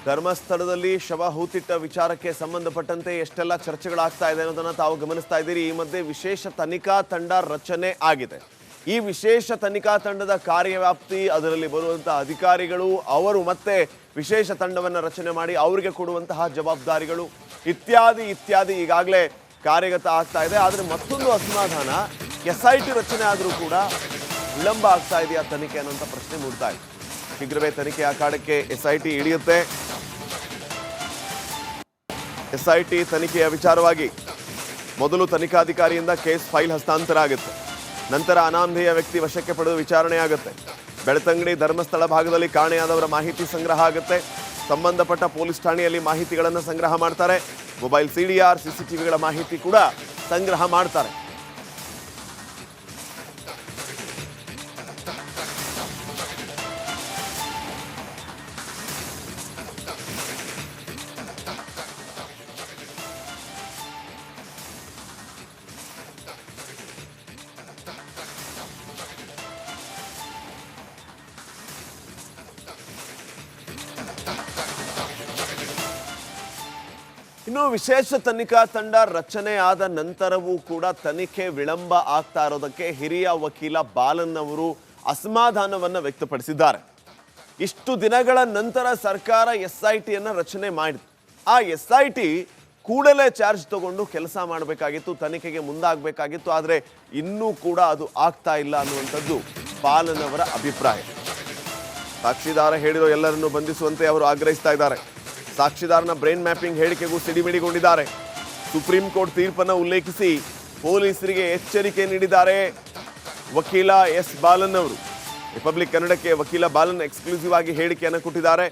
ಧರ್ಮಸ್ಥಳದಲ್ಲಿ ಶವ ಹೂತಿಟ್ಟ ವಿಚಾರಕ್ಕೆ ಸಂಬಂಧಪಟ್ಟಂತೆ ಎಷ್ಟೆಲ್ಲ ಚರ್ಚೆಗಳಾಗ್ತಾ ಇದೆ ಅನ್ನೋದನ್ನ ತಾವು ಗಮನಿಸ್ತಾ ಇದ್ದೀರಿ. ಈ ಮಧ್ಯೆ ವಿಶೇಷ ತನಿಖಾ ತಂಡ ರಚನೆ ಆಗಿದೆ. ಈ ವಿಶೇಷ ತನಿಖಾ ತಂಡದ ಕಾರ್ಯವ್ಯಾಪ್ತಿ, ಅದರಲ್ಲಿ ಬರುವಂತಹ ಅಧಿಕಾರಿಗಳು, ಅವರು ಮತ್ತೆ ವಿಶೇಷ ತಂಡವನ್ನು ರಚನೆ ಮಾಡಿ ಅವರಿಗೆ ಕೊಡುವಂತಹ ಜವಾಬ್ದಾರಿಗಳು ಇತ್ಯಾದಿ ಈಗಾಗಲೇ ಕಾರ್ಯಗತ ಆಗ್ತಾ ಇದೆ. ಆದರೆ ಮತ್ತೊಂದು ಅಸಮಾಧಾನ, SIT ರಚನೆ ಆದರೂ ಕೂಡ ವಿಳಂಬ ಆಗ್ತಾ ಇದೆಯಾ ತನಿಖೆ ಅನ್ನುವಂಥ ಪ್ರಶ್ನೆ ಮೂಡ್ತಾ ಇದೆ. ಶೀಘ್ರವೇ ತನಿಖೆ ಅಖಾಡಕ್ಕೆ SIT ಇಳಿಯುತ್ತೆ. SIT ತನಿಖೆಯ ವಿಚಾರವಾಗಿ ಮೊದಲು ತನಿಖಾಧಿಕಾರಿಯಿಂದ ಕೇಸ್ ಫೈಲ್ ಹಸ್ತಾಂತರ ಆಗುತ್ತೆ. ನಂತರ ಅನಾಮಧೇಯ ವ್ಯಕ್ತಿ ವಶಕ್ಕೆ ಪಡೆದು ವಿಚಾರಣೆ ಆಗುತ್ತೆ. ಬೆಳ್ತಂಗಡಿ ಧರ್ಮಸ್ಥಳ ಭಾಗದಲ್ಲಿ ಕಾಣೆಯಾದವರ ಮಾಹಿತಿ ಸಂಗ್ರಹ ಆಗುತ್ತೆ. ಸಂಬಂಧಪಟ್ಟ ಪೊಲೀಸ್ ಠಾಣೆಯಲ್ಲಿ ಮಾಹಿತಿಗಳನ್ನು ಸಂಗ್ರಹ ಮಾಡ್ತಾರೆ. ಮೊಬೈಲ್ CDR, CCTVಗಳ ಮಾಹಿತಿ ಕೂಡ ಸಂಗ್ರಹ ಮಾಡ್ತಾರೆ. ಇನ್ನು ವಿಶೇಷ ತನಿಖಾ ತಂಡ ರಚನೆ ಆದ ನಂತರವೂ ಕೂಡ ತನಿಖೆ ವಿಳಂಬ ಆಗ್ತಾ ಇರೋದಕ್ಕೆ ಹಿರಿಯ ವಕೀಲ ಬಾಲನ್ ಅವರು ಅಸಮಾಧಾನವನ್ನು ವ್ಯಕ್ತಪಡಿಸಿದ್ದಾರೆ. ಇಷ್ಟು ದಿನಗಳ ನಂತರ ಸರ್ಕಾರ SITಯನ್ನು ರಚನೆ ಮಾಡಿತು. ಆ SIT ಕೂಡಲೇ ಚಾರ್ಜ್ ತಗೊಂಡು ಕೆಲಸ ಮಾಡಬೇಕಾಗಿತ್ತು, ತನಿಖೆಗೆ ಮುಂದಾಗಬೇಕಾಗಿತ್ತು. ಆದರೆ ಇನ್ನೂ ಕೂಡ ಅದು ಆಗ್ತಾ ಇಲ್ಲ ಅನ್ನುವಂಥದ್ದು ಬಾಲನ್ ಅವರ ಅಭಿಪ್ರಾಯ. ಸಾಕ್ಷಿದಾರ ಹೇಳಿರೋ ಎಲ್ಲರನ್ನು ಬಂಧಿಸುವಂತೆ ಅವರು ಆಗ್ರಹಿಸ್ತಾ ಇದ್ದಾರೆ. ಸಾಕ್ಷಿದಾರನ ಬ್ರೈನ್ ಮ್ಯಾಪಿಂಗ್ ಹೇಳಿಕೆಗೂ ಸಿಡಿಮಿಡಿಗೊಂಡಿದ್ದಾರೆ. ಸುಪ್ರೀಂ ಕೋರ್ಟ್ ತೀರ್ಪನ್ನು ಉಲ್ಲೇಖಿಸಿ ಪೊಲೀಸರಿಗೆ ಎಚ್ಚರಿಕೆ ನೀಡಿದ್ದಾರೆ ವಕೀಲ S ಬಾಲನ್ ಅವರು. ರಿಪಬ್ಲಿಕ್ ಕನ್ನಡಕ್ಕೆ ವಕೀಲ ಬಾಲನ್ ಎಕ್ಸ್ಕ್ಲೂಸಿವ್ ಆಗಿ ಹೇಳಿಕೆಯನ್ನು ಕೊಟ್ಟಿದ್ದಾರೆ.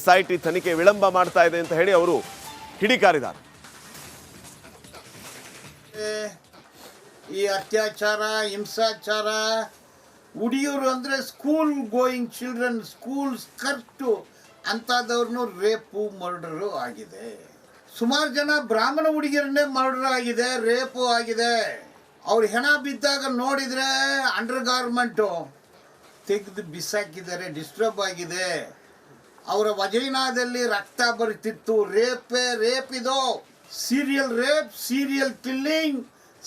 SIT ತನಿಖೆ ವಿಳಂಬ ಮಾಡ್ತಾ ಇದೆ ಅಂತ ಹೇಳಿ ಅವರು ಕಿಡಿಕಾರಿದ್ದಾರೆ. ಈ ಅತ್ಯಾಚಾರ, ಹಿಂಸಾಚಾರ, ಹುಡುಗಿಯರು ಅಂದರೆ school going children, school skirt ಅಂಥದವ್ರನ್ನು ರೇಪು ಮರ್ಡರು ಆಗಿದೆ. ಸುಮಾರು ಜನ ಬ್ರಾಹ್ಮಣ ಹುಡುಗಿಯರನ್ನೇ ಮರ್ಡರ್ ಆಗಿದೆ, ರೇಪು ಆಗಿದೆ. ಅವ್ರು ಹೆಣ ಬಿದ್ದಾಗ ನೋಡಿದರೆ ಅಂಡರ್ ಗಾರ್ಮೆಂಟು ತೆಗೆದು ಬಿಸಾಕಿದ್ದಾರೆ, ಡಿಸ್ಟರ್ಬ್ ಆಗಿದೆ. ಅವರ ವಜೈನಾದಲ್ಲಿ ರಕ್ತ ಬರುತ್ತಿತ್ತು. ರೇಪ್ ಇದು ಸೀರಿಯಲ್ ರೇಪ್, ಸೀರಿಯಲ್ ಕಿಲ್ಲಿಂಗ್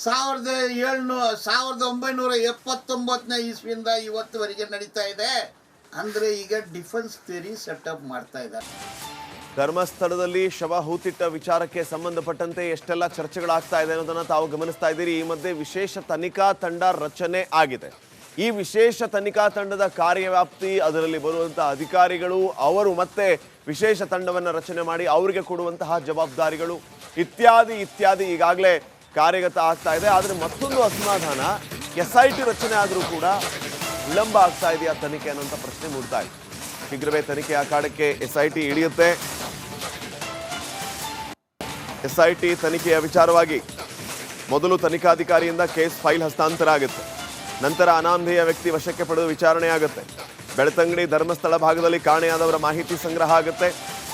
1979ನೇ ಇಸ್ವಿಯಿಂದ ಇವತ್ತುವರೆಗೆ ನಡೀತಾ ಇದೆ. ಅಂದ್ರೆ ಈಗ ಡಿಫೆನ್ಸ್ ಥಿಯರಿ ಸೆಟಪ್ ಮಾಡ್ತಾ ಇದ್ದಾರೆ. ಧರ್ಮಸ್ಥಳದಲ್ಲಿ ಶವ ಹೂತಿಟ್ಟ ವಿಚಾರಕ್ಕೆ ಸಂಬಂಧಪಟ್ಟಂತೆ ಎಷ್ಟೆಲ್ಲ ಚರ್ಚೆಗಳಾಗ್ತಾ ಇದೆ ಅನ್ನೋದನ್ನ ತಾವು ಗಮನಿಸ್ತಾ ಇದ್ದೀರಿ. ಈ ಮಧ್ಯೆ ವಿಶೇಷ ತನಿಖಾ ತಂಡ ರಚನೆ ಆಗಿದೆ. ಈ ವಿಶೇಷ ತನಿಖಾ ತಂಡದ ಕಾರ್ಯವ್ಯಾಪ್ತಿ, ಅದರಲ್ಲಿ ಬರುವಂತಹ ಅಧಿಕಾರಿಗಳು, ಅವರು ಮತ್ತೆ ವಿಶೇಷ ತಂಡವನ್ನು ರಚನೆ ಮಾಡಿ ಅವರಿಗೆ ಕೊಡುವಂತಹ ಜವಾಬ್ದಾರಿಗಳು ಇತ್ಯಾದಿ ಈಗಾಗಲೇ ಕಾರ್ಯಗತ ಆಗ್ತಾ ಇದೆ. ಆದರೆ ಮತ್ತೊಂದು ಅಸಮಾಧಾನ, SIT ರಚನೆ ಆದರೂ ಕೂಡ ವಿಳಂಬ ಆಗ್ತಾ ಇದೆಯಾ ತನಿಖೆ ಅನ್ನುವಂಥ ಪ್ರಶ್ನೆ ಮೂಡ್ತಾ ಇದೆ. ಶೀಘ್ರವೇ ತನಿಖೆ ಅಖಾಡಕ್ಕೆ SIT ಇಳಿಯುತ್ತೆ. SIT ತನಿಖೆಯ ವಿಚಾರವಾಗಿ ಮೊದಲು ತನಿಖಾಧಿಕಾರಿಯಿಂದ ಕೇಸ್ ಫೈಲ್ ಹಸ್ತಾಂತರ ಆಗುತ್ತೆ. ನಂತರ ಅನಾಮಧೇಯ ವ್ಯಕ್ತಿ ವಶಕ್ಕೆ ಪಡೆದು ವಿಚಾರಣೆ ಆಗುತ್ತೆ. ಬೆಳ್ತಂಗಡಿ ಧರ್ಮಸ್ಥಳ ಭಾಗದಲ್ಲಿ ಕಾಣೆಯಾದವರ ಮಾಹಿತಿ ಸಂಗ್ರಹ ಆಗುತ್ತೆ.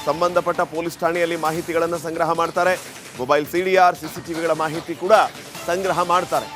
ಸಂಬಂಧಪಟ್ಟ ಪೊಲೀಸ್ ಠಾಣೆಯಲ್ಲಿ ಮಾಹಿತಿಗಳನ್ನು ಸಂಗ್ರಹ ಮಾಡ್ತಾರೆ. ಮೊಬೈಲ್ CDR, CCTVಗಳ ಮಾಹಿತಿ ಕೂಡ ಸಂಗ್ರಹ ಮಾಡ್ತಾರೆ.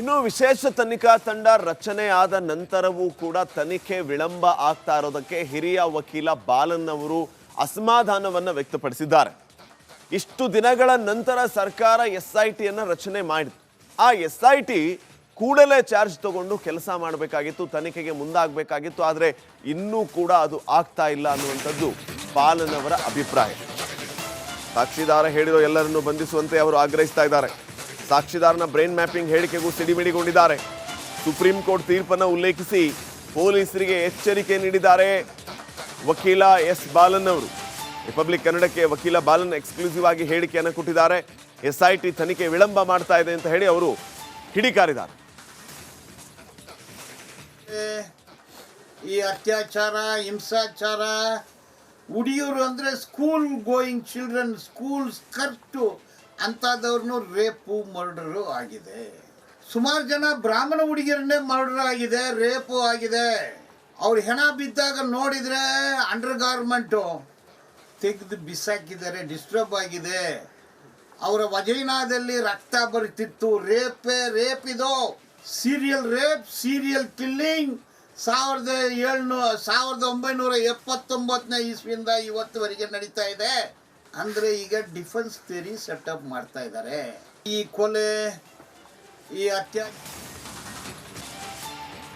ಇನ್ನು ವಿಶೇಷ ತನಿಖಾ ತಂಡ ರಚನೆ ಆದ ನಂತರವೂ ಕೂಡ ತನಿಖೆ ವಿಳಂಬ ಆಗ್ತಾ ಇರೋದಕ್ಕೆ ಹಿರಿಯ ವಕೀಲ ಬಾಲನ್ ಅವರು ಅಸಮಾಧಾನವನ್ನು ವ್ಯಕ್ತಪಡಿಸಿದ್ದಾರೆ. ಇಷ್ಟು ದಿನಗಳ ನಂತರ ಸರ್ಕಾರ SITಯನ್ನು ರಚನೆ ಮಾಡಿತು. ಆ SIT ಕೂಡಲೇ ಚಾರ್ಜ್ ತಗೊಂಡು ಕೆಲಸ ಮಾಡಬೇಕಾಗಿತ್ತು, ತನಿಖೆಗೆ ಮುಂದಾಗಬೇಕಾಗಿತ್ತು. ಆದರೆ ಇನ್ನೂ ಕೂಡ ಅದು ಆಗ್ತಾ ಇಲ್ಲ ಅನ್ನುವಂಥದ್ದು ಬಾಲನ್ ಅವರ ಅಭಿಪ್ರಾಯ. ಸಾಕ್ಷಿದಾರ ಹೇಳಿರೋ ಎಲ್ಲರನ್ನು ಬಂಧಿಸುವಂತೆ ಅವರು ಆಗ್ರಹಿಸ್ತಾ ಇದ್ದಾರೆ. ಸಾಕ್ಷಿದಾರನ ಬ್ರೈನ್ ಮ್ಯಾಪಿಂಗ್ ಹೇಳಿಕೆಗೂ ಸಿಡಿಮಿಡಿಗೊಂಡಿದ್ದಾರೆ. ಸುಪ್ರೀಂ ಕೋರ್ಟ್ ತೀರ್ಪನ್ನು ಉಲ್ಲೇಖಿಸಿ ಪೊಲೀಸರಿಗೆ ಎಚ್ಚರಿಕೆ ನೀಡಿದ್ದಾರೆ ವಕೀಲ S ಬಾಲನ್ ಅವರು. ರಿಪಬ್ಲಿಕ್ ಕನ್ನಡಕ್ಕೆ ವಕೀಲ ಬಾಲನ್ ಎಕ್ಸ್ಕ್ಲೂಸಿವ್ ಆಗಿ ಹೇಳಿಕೆಯನ್ನು ಕೊಟ್ಟಿದ್ದಾರೆ. SIT ತನಿಖೆ ವಿಳಂಬ ಮಾಡ್ತಾ ಇದೆ ಅಂತ ಹೇಳಿ ಅವರು ಕಿಡಿಕಾರಿದ್ದಾರೆ. ಈ ಅತ್ಯಾಚಾರ, ಹಿಂಸಾಚಾರ, ಹುಡುಗಿಯರು ಅಂದರೆ school going children, school skirt ಅಂಥದ್ದವ್ರನ್ನೂ ರೇಪು ಮರ್ಡರು ಆಗಿದೆ. ಸುಮಾರು ಜನ ಬ್ರಾಹ್ಮಣ ಹುಡುಗಿಯರನ್ನೇ ಮರ್ಡರ್ ಆಗಿದೆ, ರೇಪು ಆಗಿದೆ. ಅವ್ರು ಹೆಣ ಬಿದ್ದಾಗ ನೋಡಿದರೆ ಅಂಡರ್ ಗಾರ್ಮೆಂಟು ತೆಗೆದು ಬಿಸಾಕಿದ್ದಾರೆ, ಡಿಸ್ಟರ್ಬ್ ಆಗಿದೆ. ಅವರ ವಜೈನಾದಲ್ಲಿ ರಕ್ತ ಬರುತ್ತಿತ್ತು. ರೇಪ್ ಇದು ಸೀರಿಯಲ್ ಕಿಲ್ಲಿಂಗ್ 1979 ಇಸ್ವಿಯಿಂದ ಇವತ್ತುವರೆಗೆ ನಡೀತಾ ಇದೆ. ಅಂದರೆ ಈಗ ಡಿಫೆನ್ಸ್ ಥಿಯರಿ ಸೆಟಪ್ ಮಾಡ್ತಾ ಇದ್ದಾರೆ. ಈ ಕೊಲೆ, ಈ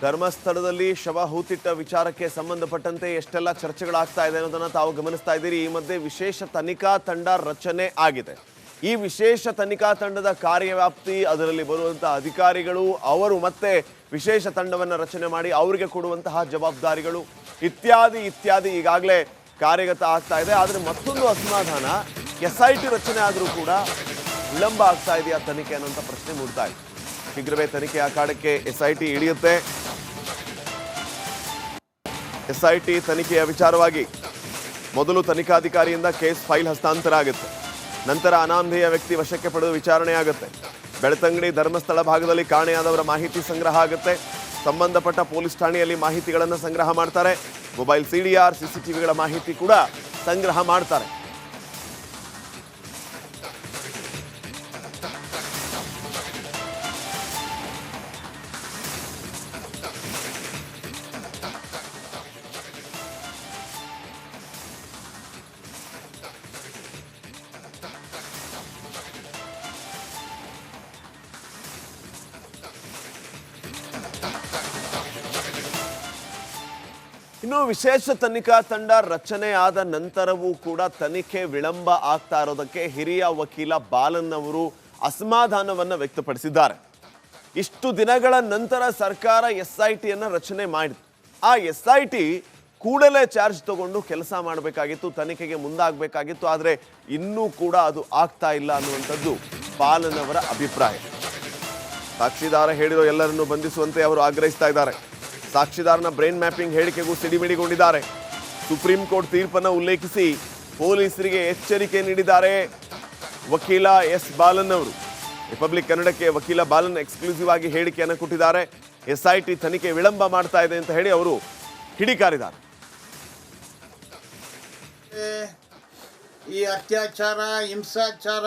ಧರ್ಮಸ್ಥಳದಲ್ಲಿ ಶವ ಹೂತಿಟ್ಟ ವಿಚಾರಕ್ಕೆ ಸಂಬಂಧಪಟ್ಟಂತೆ ಎಷ್ಟೆಲ್ಲ ಚರ್ಚೆಗಳಾಗ್ತಾ ಇದೆ ಅನ್ನೋದನ್ನ ತಾವು ಗಮನಿಸ್ತಾ ಇದ್ದೀರಿ. ಈ ಮಧ್ಯೆ ವಿಶೇಷ ತನಿಖಾ ತಂಡ ರಚನೆ ಆಗಿದೆ. ಈ ವಿಶೇಷ ತನಿಖಾ ತಂಡದ ಕಾರ್ಯವ್ಯಾಪ್ತಿ, ಅದರಲ್ಲಿ ಬರುವಂತಹ ಅಧಿಕಾರಿಗಳು, ಅವರು ಮತ್ತೆ ವಿಶೇಷ ತಂಡವನ್ನು ರಚನೆ ಮಾಡಿ ಅವರಿಗೆ ಕೊಡುವಂತಹ ಜವಾಬ್ದಾರಿಗಳು ಇತ್ಯಾದಿ ಈಗಾಗಲೇ ಕಾರ್ಯಗತ ಆಗ್ತಾ ಇದೆ. ಆದರೆ ಮತ್ತೊಂದು ಅಸಮಾಧಾನ, SIT ರಚನೆ ಆದರೂ ಕೂಡ ವಿಳಂಬ ಆಗ್ತಾ ಇದೆಯಾ ತನಿಖೆ ಅನ್ನೋಂಥ ಪ್ರಶ್ನೆ ಮೂಡ್ತಾ ಇದೆ. ಶೀಘ್ರವೇ ತನಿಖೆ ಅಖಾಡಕ್ಕೆ SIT ಇಳಿಯುತ್ತೆ. SIT ತನಿಖೆಯ ವಿಚಾರವಾಗಿ ಮೊದಲು ತನಿಖಾಧಿಕಾರಿಯಿಂದ ಕೇಸ್ ಫೈಲ್ ಹಸ್ತಾಂತರ ಆಗುತ್ತೆ. ನಂತರ ಅನಾಮಧೇಯ ವ್ಯಕ್ತಿ ವಶಕ್ಕೆ ಪಡೆದು ವಿಚಾರಣೆ ಆಗುತ್ತೆ. ಬೆಳ್ತಂಗಡಿ ಧರ್ಮಸ್ಥಳ ಭಾಗದಲ್ಲಿ ಕಾಣೆಯಾದವರ ಮಾಹಿತಿ ಸಂಗ್ರಹ ಆಗುತ್ತೆ. ಸಂಬಂಧಪಟ್ಟ ಪೊಲೀಸ್ ಠಾಣೆಯಲ್ಲಿ ಮಾಹಿತಿಗಳನ್ನು ಸಂಗ್ರಹ ಮಾಡ್ತಾರೆ. ಮೊಬೈಲ್ CDR, CCTVಗಳ ಮಾಹಿತಿ ಕೂಡ ಸಂಗ್ರಹ ಮಾಡ್ತಾರೆ. ಇನ್ನು ವಿಶೇಷ ತನಿಖಾ ತಂಡ ರಚನೆ ಆದ ನಂತರವೂ ಕೂಡ ತನಿಖೆ ವಿಳಂಬ ಆಗ್ತಾ ಇರೋದಕ್ಕೆ ಹಿರಿಯ ವಕೀಲ ಬಾಲನ್ ಅವರು ಅಸಮಾಧಾನವನ್ನು ವ್ಯಕ್ತಪಡಿಸಿದ್ದಾರೆ. ಇಷ್ಟು ದಿನಗಳ ನಂತರ ಸರ್ಕಾರ SITಯನ್ನು ರಚನೆ ಮಾಡಿತು. ಆ SIT ಕೂಡಲೇ ಚಾರ್ಜ್ ತಗೊಂಡು ಕೆಲಸ ಮಾಡಬೇಕಾಗಿತ್ತು, ತನಿಖೆಗೆ ಮುಂದಾಗಬೇಕಾಗಿತ್ತು. ಆದರೆ ಇನ್ನೂ ಕೂಡ ಅದು ಆಗ್ತಾ ಇಲ್ಲ ಅನ್ನುವಂಥದ್ದು ಬಾಲನ್ ಅವರ ಅಭಿಪ್ರಾಯ. ಸಾಕ್ಷಿದಾರ ಹೇಳಿರೋ ಎಲ್ಲರನ್ನೂ ಬಂಧಿಸುವಂತೆ ಅವರು ಆಗ್ರಹಿಸ್ತಾ ಇದ್ದಾರೆ. ಸಾಕ್ಷಿದಾರನ ಬ್ರೈನ್ ಮ್ಯಾಪಿಂಗ್ ಹೇಳಿಕೆಗೂ ಸಿಡಿಮಿಡಿಗೊಂಡಿದ್ದಾರೆ. ಸುಪ್ರೀಂ ಕೋರ್ಟ್ ತೀರ್ಪನ್ನು ಉಲ್ಲೇಖಿಸಿ ಪೊಲೀಸರಿಗೆ ಎಚ್ಚರಿಕೆ ನೀಡಿದ್ದಾರೆ ವಕೀಲ S ಬಾಲನ್ ಅವರು. ರಿಪಬ್ಲಿಕ್ ಕನ್ನಡಕ್ಕೆ ವಕೀಲ ಬಾಲನ್ ಎಕ್ಸ್ಕ್ಲೂಸಿವ್ ಆಗಿ ಹೇಳಿಕೆಯನ್ನು ಕೊಟ್ಟಿದ್ದಾರೆ. SIT ತನಿಖೆ ವಿಳಂಬ ಮಾಡ್ತಾ ಇದೆ ಅಂತ ಹೇಳಿ ಅವರು ಕಿಡಿಕಾರಿದ್ದಾರೆ. ಈ ಅತ್ಯಾಚಾರ, ಹಿಂಸಾಚಾರ,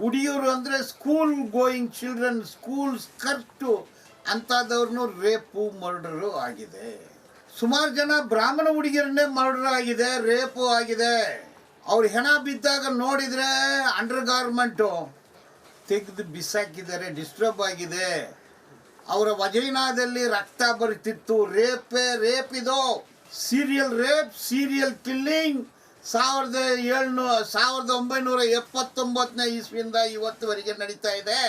ಹುಡುಗಿಯರು ಅಂದರೆ school going children, school skirt ಅಂಥದ್ದವ್ರನ್ನೂ ರೇಪು ಮರ್ಡರು ಆಗಿದೆ. ಸುಮಾರು ಜನ ಬ್ರಾಹ್ಮಣ ಹುಡುಗಿಯರನ್ನೇ ಮರ್ಡರ್ ಆಗಿದೆ, ರೇಪು ಆಗಿದೆ. ಅವ್ರು ಹೆಣ ಬಿದ್ದಾಗ ನೋಡಿದರೆ ಅಂಡರ್ ಗಾರ್ಮೆಂಟು ತೆಗೆದು ಬಿಸಾಕಿದ್ದಾರೆ, ಡಿಸ್ಟರ್ಬ್ ಆಗಿದೆ. ಅವರ ವಜೈನಾದಲ್ಲಿ ರಕ್ತ ಬರುತ್ತಿತ್ತು. ರೇಪ್ ಇದು ಸೀರಿಯಲ್ ಕಿಲ್ಲಿಂಗ್ 1979 ಇಸ್ವಿಯಿಂದ ಇವತ್ತುವರೆಗೆ ನಡೀತಾ ಇದೆ.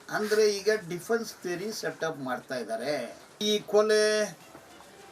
ಅಂದರೆ ಈಗ ಡಿಫೆನ್ಸ್ ಥಿಯರಿ ಸೆಟಪ್ ಮಾಡ್ತಾ ಇದ್ದಾರೆ. ಈ ಕೊಲೆ,